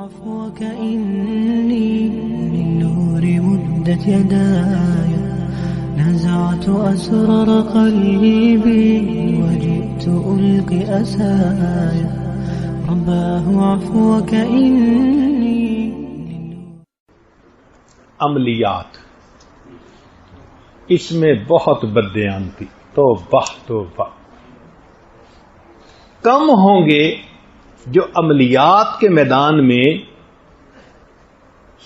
عفوك إني للنور مدت يداي نزعت أسرار قلبي وجئت ألقي أسايا رباه عفوك إني. عملیات اس میں بہت بدیان تھی. توبہ کم ہوں گے جو عملیات کے میدان میں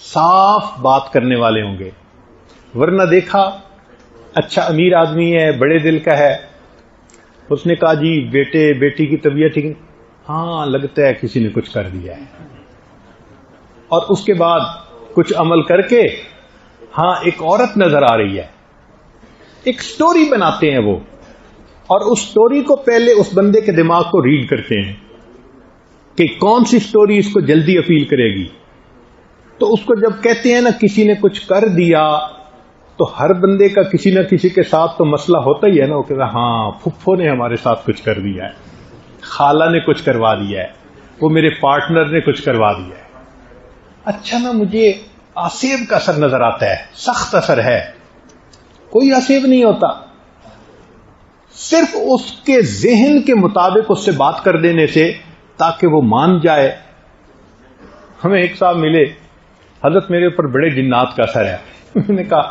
صاف بات کرنے والے ہوں گے. ورنہ دیکھا اچھا امیر آدمی ہے, بڑے دل کا ہے, اس نے کہا جی بیٹے بیٹی کی طبیعت ٹھیک ہے, ہاں لگتا ہے کسی نے کچھ کر دیا ہے, اور اس کے بعد کچھ عمل کر کے ہاں ایک عورت نظر آ رہی ہے. ایک سٹوری بناتے ہیں وہ, اور اس سٹوری کو پہلے اس بندے کے دماغ کو ریڈ کرتے ہیں کہ کون سی سٹوری اس کو جلدی اپیل کرے گی. تو اس کو جب کہتے ہیں نا کسی نے کچھ کر دیا, تو ہر بندے کا کسی نہ کسی کے ساتھ تو مسئلہ ہوتا ہی ہے نا. وہ کہتا ہے ہاں پھپھو نے ہمارے ساتھ کچھ کر دیا ہے, خالہ نے کچھ کروا دیا ہے, وہ میرے پارٹنر نے کچھ کروا دیا ہے. اچھا نا مجھے آصیب کا اثر نظر آتا ہے, سخت اثر ہے. کوئی آصیب نہیں ہوتا, صرف اس کے ذہن کے مطابق اس سے بات کر دینے سے تاکہ وہ مان جائے. ہمیں ایک صاحب ملے, حضرت میرے اوپر بڑے جنات کا اثر ہے. میں نے کہا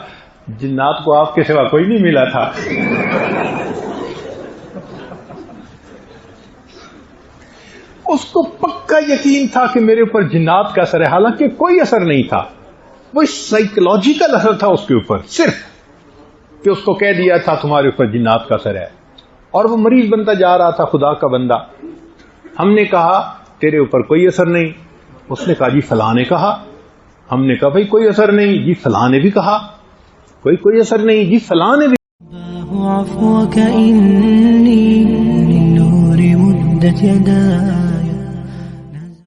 جنات کو آپ کے سوا کوئی نہیں ملا تھا. اس کو پکا یقین تھا کہ میرے اوپر جنات کا اثر ہے, حالانکہ کوئی اثر نہیں تھا. وہ سائیکولوجیکل اثر تھا اس کے اوپر, صرف کہ اس کو کہہ دیا تھا تمہارے اوپر جنات کا اثر ہے, اور وہ مریض بنتا جا رہا تھا خدا کا بندہ. ہم نے کہا تیرے اوپر کوئی اثر نہیں. اس نے کہا جی فلاں نے کہا. ہم نے کہا بھائی کوئی اثر نہیں. جی فلاں نے بھی کہا. کوئی اثر نہیں. جی فلاں نے بھی. عفوك إني للنور مدت يداي